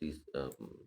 30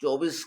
24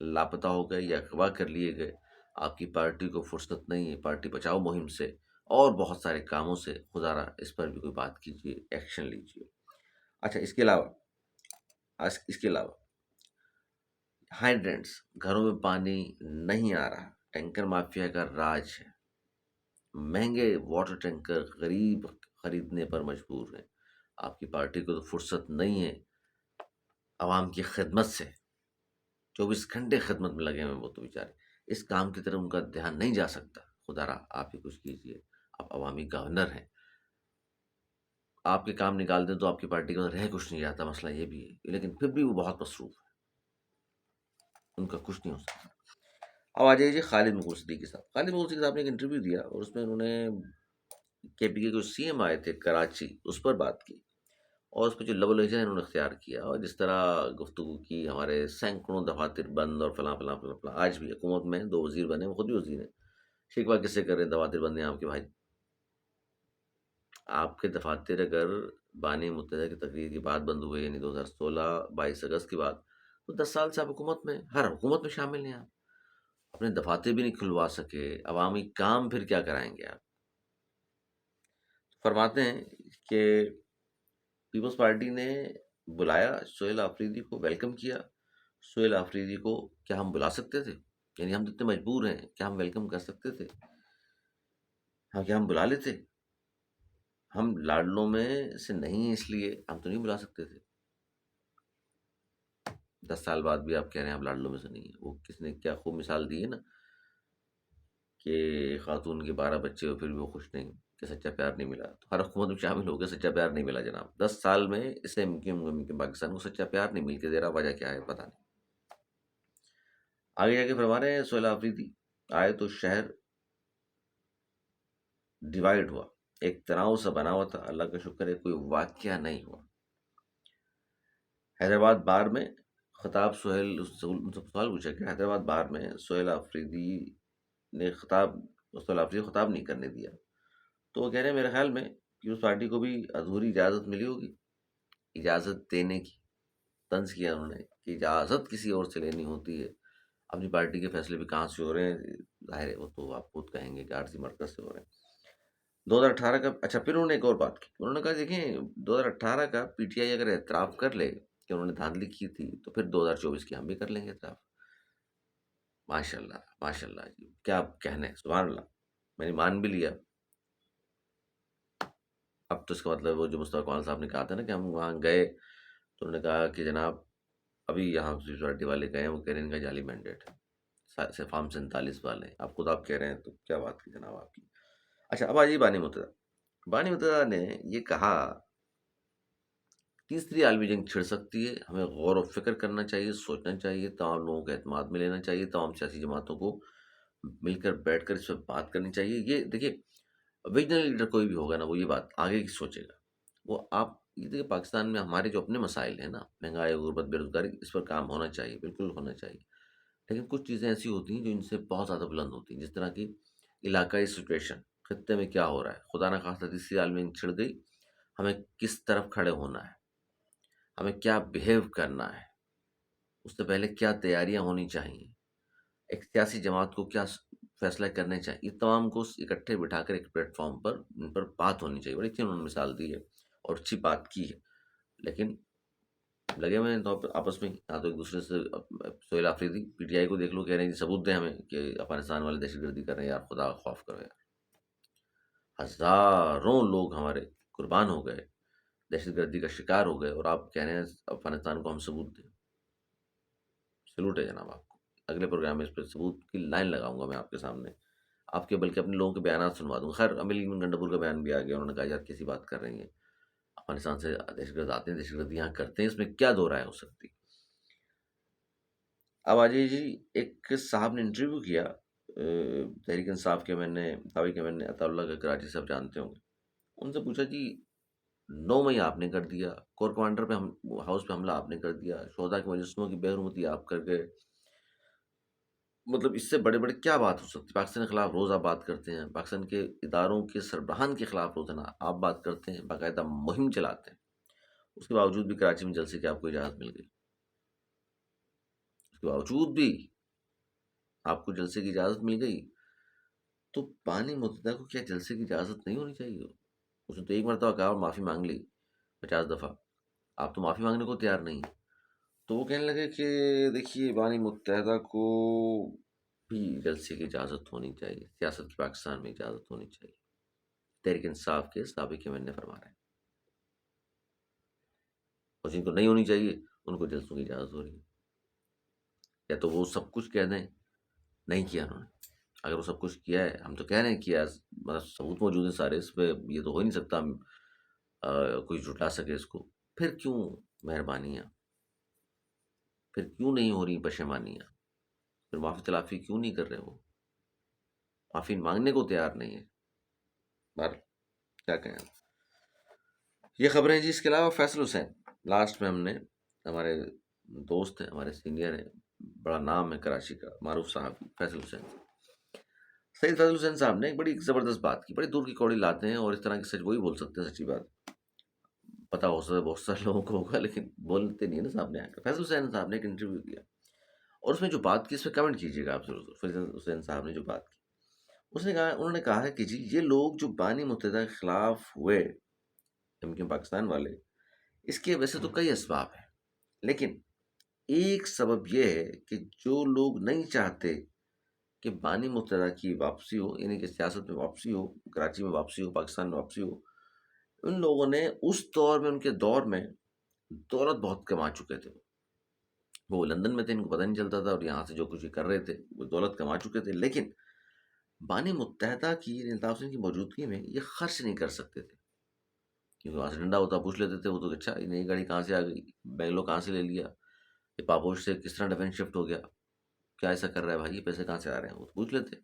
لاپتہ ہو گئے یا اغوا کر لیے گئے، آپ کی پارٹی کو فرصت نہیں ہے پارٹی بچاؤ مہم سے اور بہت سارے کاموں سے، خدا را اس پر بھی کوئی بات کیجیے، ایکشن لیجیے۔ اچھا، اس کے علاوہ ہائیڈرینٹس، گھروں میں پانی نہیں آ رہا، ٹینکر مافیا کا راج ہے، مہنگے واٹر ٹینکر غریب خریدنے پر مجبور ہیں۔ آپ کی پارٹی کو تو فرصت نہیں ہے عوام کی خدمت سے، 24 گھنٹے خدمت میں لگے ہوئے ہیں وہ تو بیچارے، اس کام کی طرف ان کا دھیان نہیں جا سکتا۔ خدا را آپ ہی کچھ کیجیے، آپ عوامی گورنر ہیں، آپ کے کام نکال دیں تو آپ کی پارٹی کا رہ کچھ نہیں جاتا، مسئلہ یہ بھی ہے، لیکن پھر بھی وہ بہت مصروف ہے، ان کا کچھ نہیں ہو سکتا۔ اب آ جائیے خالد مغل صدیقی صاحب۔ خالد مغل صدیقی صاحب نے ایک انٹرویو دیا اور اس میں انہوں نے کے پی کے جو سی ایم آئے تھے کراچی، اس پر بات کی، اور اس پہ جو لب و لہجہ انہوں نے اختیار کیا اور جس طرح گفتگو کی، ہمارے سینکڑوں دفاتر بند اور فلاں فلاں فلاں فلاں، آج بھی حکومت میں 2 وزیر بنے، وہ خود بھی وزیر ہیں، شکوہ کس سے کر رہے ہیں؟ دفاتر بند ہیں آپ کے بھائی، آپ کے دفاتر اگر بانی متحدہ کی تقریر کے بعد بند ہوئے، یعنی 2016 22 اگست کے بعد، تو 10 سال سے آپ حکومت میں، ہر حکومت میں شامل ہیں، آپ اپنے دفاتر بھی نہیں کھلوا سکے، عوامی کام پھر کیا کرائیں گے آپ؟ فرماتے ہیں کہ پیپلز پارٹی نے بلایا سہیل آفریدی کو، ویلکم کیا سہیل آفریدی کو، کیا ہم بلا سکتے تھے؟ یعنی ہم تو اتنے مجبور ہیں، کیا ہم ویلکم کر سکتے تھے؟ ہاں، کیا ہم بلا لیتے؟ ہم لاڈلوں میں سے نہیں ہیں، اس لیے ہم تو نہیں بلا سکتے تھے۔ 10 سال بعد بھی آپ کہہ رہے ہیں آپ لاڈلوں میں سے نہیں ہیں۔ وہ کس نے کیا خوب مثال دی ہے نا، کہ خاتون کے 12 بچے ہو پھر بھی وہ خوش نہیں، کہ سچا پیار نہیں ملا۔ تو ہر حکومت میں شامل ہو گیا، سچا پیار نہیں ملا جناب، 10 سال میں اسے پاکستان کو سچا پیار نہیں مل کے دے رہا، وجہ کیا ہے پتہ نہیں۔ آگے جا کے فرما رہے ہیں سہیل آفریدی، آئے تو شہر ڈیوائڈ ہوا، ایک تناؤ سا بنا ہوا تھا، اللہ کا شکر ہے کوئی واقعہ نہیں ہوا۔ حیدرآباد بار میں خطاب سہیل، ان سے سوال پوچھا کہ حیدرآباد بار میں سہیل آفریدی نے خطاب نہیں کرنے دیا، تو وہ کہہ رہے ہیں میرے خیال میں پیپلز پارٹی کو بھی ادھوری اجازت ملی ہوگی اجازت دینے کی۔ طنز کیا انہوں نے کہ اجازت کسی اور سے لینی ہوتی ہے، اپنی پارٹی کے فیصلے بھی کہاں سے ہو رہے ہیں، ظاہر ہے وہ تو آپ خود کہیں گے کہ عارضی مرکز سے ہو رہے ہیں۔ 2018 کا، اچھا پھر انہوں نے ایک اور بات کی، انہوں نے کہا دیکھیں 2018 کا پی ٹی آئی اگر اعتراف کر لے کہ انہوں نے دھاندلی کی تھی، تو پھر 2024 کی ہم بھی کر لیں گے اعتراف۔ ماشاء اللہ ماشاء اللہ جی، کیا کہنے، سبحان اللہ، میں نے مان بھی لیا۔ اب تو اس کا مطلب وہ جو مصطفیٰ کمال صاحب نے کہا تھا نا کہ ہم وہاں گئے، تو انہوں نے کہا کہ جناب ابھی یہاں سیکورٹی والے گئے ہیں، وہ کہہ رہے ہیں ان کا جعلی مینڈیٹ ہے، فارم 47 والے، آپ خود آپ کہہ رہے ہیں، تو کیا بات کی جناب آپ کی۔ اچھا، اب آئیے بانی متحدہ نے یہ کہا تیسری عالمی جنگ چھڑ سکتی ہے، ہمیں غور و فکر کرنا چاہیے، سوچنا چاہیے، تمام لوگوں کے اعتماد میں لینا چاہیے، تمام سیاسی جماعتوں کو مل کر بیٹھ کر اس پہ بات کرنی چاہیے۔ یہ دیکھیے، ویژنری لیڈر کوئی بھی ہوگا نا، وہ یہ بات آگے کی سوچے گا۔ وہ آپ یہ دیکھیے، پاکستان میں ہمارے جو اپنے مسائل ہیں نا، مہنگائی، غربت، بے روزگاری، اس پر کام ہونا چاہیے، بالکل ہونا چاہیے، لیکن کچھ چیزیں ایسی ہوتی ہیں جو ان سے بہت زیادہ بلند ہوتی ہیں، جس طرح کی علاقائی سچویشن، خطے میں کیا ہو رہا ہے، خدا نہ خواستہ تیسری عالمی جنگ چھڑ گئی، ہمیں کس طرف کھڑے ہونا ہے، ہمیں کیا بیہیو کرنا ہے، اس سے پہلے کیا تیاریاں ہونی چاہیے، ایک سیاسی جماعت کو کیا فیصلہ کرنے چاہیے، یہ تمام کو اکٹھے بٹھا کر ایک پلیٹ فارم پر ان پر بات ہونی چاہیے۔ بڑی اچھی انہوں نے مثال دی ہے اور اچھی بات کی ہے، لیکن لگے ہوئے ہیں تو آپس میں یہاں تو ایک دوسرے سے۔ Sohail Afridi P T I کو دیکھ لو، کہہ رہے ہیں جی ثبوت دیں ہمیں کہ افغانستان والے دہشت گردی کر رہے ہیں، یار خدا کا خوف کرو یار، ہزاروں لوگ ہمارے قربان ہو گئے، دہشت گردی کا شکار ہو گئے، اور آپ کہہ رہے ہیں افغانستان کو ہم ثبوت دیں۔ سلوٹ ہے جناب آپ کو، اگلے پروگرام میں اس پہ ثبوت کی لائن لگاؤں گا میں آپ کے سامنے، آپ کے بلکہ اپنے لوگوں کے بیانات سنوا دوں گا۔ خیر امیر لیگ گنڈپور کا بیان بھی آ گیا، انہوں نے کہا یار کیسی بات کر رہی ہیں، افغانستان سے دہشت گرد آتے ہیں، دہشت گردی یہاں کرتے ہیں، اس میں کیا دو رائے ہو سکتی۔ اب آجائیے جی، ایک صاحب نے انٹرویو کیا تحریک انصاف کے، میں نے دعوی کے، میں نے عطا اللہ کا، کراچی سے آپ جانتے ہوں گے، ان سے پوچھا جی 9 مئی آپ نے کر دیا، کور کمانڈر پہ ہم ہاؤس پہ حملہ آپ نے کر دیا، شہداء کے مجسموں کی بے حرمتی آپ کر گئے، مطلب اس سے بڑے بڑے کیا بات ہو سکتی؟ پاکستان کے خلاف روز آپ بات کرتے ہیں، پاکستان کے اداروں کے سربراہان کے خلاف روزانہ آپ بات کرتے ہیں، باقاعدہ مہم چلاتے ہیں، اس کے باوجود بھی کراچی میں جلسے کی آپ کو اجازت مل گئی، اس کے باوجود بھی آپ کو جلسے کی اجازت مل گئی تو بانی متحدہ کو کیا جلسے کی اجازت نہیں ہونی چاہیے؟ اس نے تو ایک مرتبہ کہا اور معافی مانگ لی 50 دفعہ، آپ تو معافی مانگنے کو تیار نہیں ہیں۔ تو وہ کہنے لگے کہ دیکھیے بانی متحدہ کو بھی جلسے کی اجازت ہونی چاہیے، سیاست کی پاکستان میں اجازت ہونی چاہیے۔ تحریک انصاف کے سابق ایم این اے فرما رہے ہیں، اور جن کو نہیں ہونی چاہیے ان کو جلسوں کی اجازت ہو رہی ہے۔ یا تو وہ سب کچھ کہہ دیں نہیں کیا انہوں نے، اگر وہ سب کچھ کیا ہے، ہم تو کہہ رہے ہیں کیا، مطلب ثبوت موجود ہیں سارے، اس پہ یہ تو ہو ہی نہیں سکتا ہم کوئی جھٹلا سکے اس کو، پھر کیوں مہربانیاں، پھر کیوں نہیں ہو رہی پشیمانیاں، پھر معافی تلافی کیوں نہیں کر رہے؟ وہ معافی مانگنے کو تیار نہیں ہے۔ بہر کیا کہیں ہم؟ یہ خبریں جی۔ اس کے علاوہ فیصل حسین، لاسٹ میں ہم نے، ہمارے دوست ہیں، ہمارے سینئر ہیں، بڑا نام ہے کراچی کا، معروف صاحب فیصل حسین، سید فیصل حسین صاحب نے ایک بڑی زبردست بات کی، بڑی دور کی کوڑی لاتے ہیں، اور اس طرح کی سچ وہی بول سکتے ہیں، سچی بات پتہ ہو سکتا ہے بہت سارے لوگوں کو ہوگا، لیکن بولتے نہیں ہے نا سامنے آ کر۔ فیصل حسین صاحب نے ایک انٹرویو کیا، اور اس میں جو بات کی، اس پہ کمنٹ کیجیے گا آپ ضرور۔ فیصل حسین صاحب نے جو بات کی، اس نے کہا، انہوں نے کہا ہے کہ جی یہ لوگ جو بانی متحدہ کے خلاف ہوئے، کیونکہ پاکستان والے، اس کے ویسے تو کئی اسباب ہیں، لیکن ایک سبب یہ ہے کہ جو لوگ نہیں چاہتے کہ بانی متحدہ کی واپسی ہو، یعنی کہ سیاست میں واپسی ہو، کراچی میں واپسی ہو، پاکستان میں واپسی ہو، ان لوگوں نے اس دور میں، ان کے دور میں دولت بہت کما چکے تھے، وہ لندن میں تھے، ان کو پتہ نہیں چلتا تھا، اور یہاں سے جو کچھ یہ کر رہے تھے وہ دولت کما چکے تھے، لیکن بانی متحدہ کی، الطاف حسین کی موجودگی میں یہ خرچ نہیں کر سکتے تھے، کیونکہ وہاں سے ڈنڈا ہوتا پوچھ لیتے تھے وہ تو، اچھا یہ نئی گاڑی کہاں سے آ گئی، بنگلور کہاں سے لے لیا، یہ پاپوش سے کس طرح ڈیفینس شفٹ ہو گیا، کیا ایسا کر رہا ہے بھائی، یہ پیسے کہاں سے آ رہے ہیں، وہ تو پوچھ لیتے،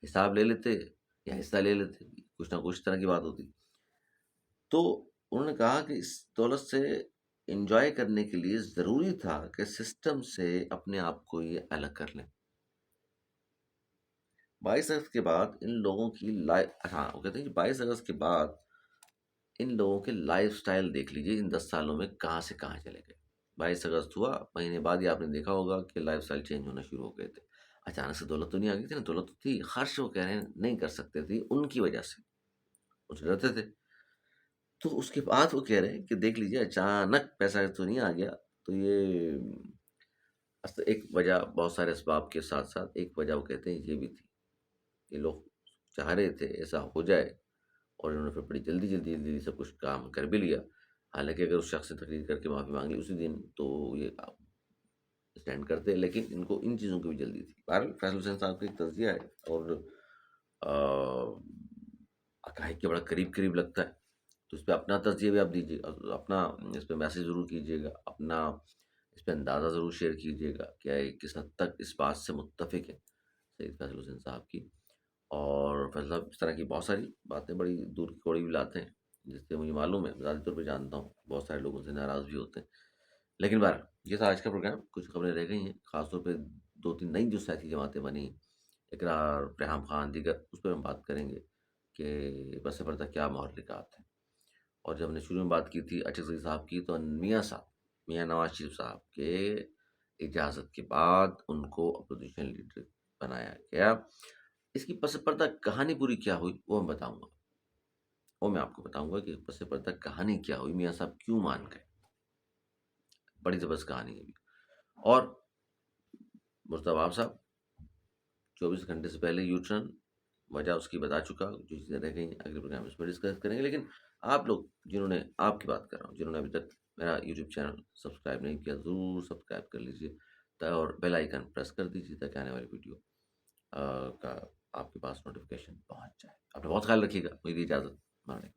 حساب لے لیتے یا حصہ لے لیتے، کچھ نہ کچھ طرح کی بات ہوتی۔ تو انہوں نے کہا کہ اس دولت سے انجوائے کرنے کے لیے ضروری تھا کہ سسٹم سے اپنے آپ کو یہ الگ کر لیں۔ 22 اگست کے بعد ان لوگوں کی ہاں وہ کہتے ہیں کہ 22 اگست کے بعد ان لوگوں کے لائف سٹائل دیکھ لیجئے، ان 10 سالوں میں کہاں سے کہاں چلے گئے۔ 22 اگست ہوا، مہینے بعد ہی آپ نے دیکھا ہوگا کہ لائف سٹائل چینج ہونا شروع ہو گئے تھے۔ اچانک سے دولت تو نہیں آ گئی تھی نا، دولت تو تھی، خرچ وہ کہہ رہے ہیں نہیں کر سکتے تھے ان کی وجہ سے، وہ ڈرتے تھے۔ تو اس کے بعد وہ کہہ رہے ہیں کہ دیکھ لیجئے اچانک پیسہ تو نہیں آ گیا، تو یہ ایک وجہ، بہت سارے اسباب کے ساتھ ساتھ ایک وجہ وہ کہتے ہیں یہ بھی تھی، یہ لوگ چاہ رہے تھے ایسا ہو جائے، اور انہوں نے پھر بڑی جلدی جلدی جلدی سب کچھ کام کر بھی لیا، حالانکہ اگر اس شخص سے تقریر کر کے معافی مانگ لی اسی دن تو یہ اسٹینڈ کرتے، لیکن ان کو ان چیزوں کی بھی جلدی تھی۔ بہرحال فیصل حسین صاحب کا ایک تجزیہ ہے، اور حقائق کے بڑا قریب قریب لگتا ہے، تو اس پہ اپنا تجزیہ بھی آپ دیجیے، اپنا اس پہ میسج ضرور کیجیے گا، اپنا اس پہ اندازہ ضرور شیئر کیجیے گا کہ کس حد تک اس بات سے متفق ہے سید فیصل حسین صاحب کی۔ اور فیصل صاحب اس طرح کی بہت ساری باتیں بڑی دور کی کوڑی بھی لاتے ہیں، جس سے مجھے معلوم ہے، ذاتی طور پہ جانتا ہوں، بہت سارے لوگوں سے ناراض بھی ہوتے ہیں، لیکن بہرحال یہ تھا آج کا پروگرام۔ کچھ خبریں رہ گئی ہیں، خاص طور پہ 2 3 نئی جو سیاسی جماعتیں بنی، اقرار، ریحام خان، دیگر، اس پر ہم بات کریں گے کہ پس پردہ کیا محرکات ہیں۔ اور جب ہم نے شروع میں بات کی تھی ارشد ذکی صاحب کی، تو میاں صاحب، میاں نواز شریف صاحب کے اجازت کے بعد ان کو اپوزیشن لیڈر بنایا گیا۔ اس کی پس پردہ کہانی پوری کیا ہوئی وہ میں بتاؤں گا، وہ میں آپ کو بتاؤں گا کہ پس پردہ کہانی کیا ہوئی، میاں صاحب کیوں مان گئے، بڑی زبردست کہانی ہے بھی۔ اور مصطفیٰ آپ صاحب 24 گھنٹے سے پہلے یو ٹرن، وجہ اس کی بتا چکا، جو چیزیں رہ گئی ہیں اگلے پروگرام میں اس میں ڈسکس کریں گے۔ لیکن آپ لوگ جنہوں نے، آپ کی بات کر رہا ہوں، جنہوں نے ابھی تک میرا یوٹیوب چینل سبسکرائب نہیں کیا، ضرور سبسکرائب کر لیجیے، اور بیل آئیکن پریس کر دیجیے تاکہ آنے والی ویڈیو کا آپ کے پاس نوٹیفیکیشن پہنچ جائے۔ اپنا بہت خیال رکھیے گا، مجھے اجازت، مارنے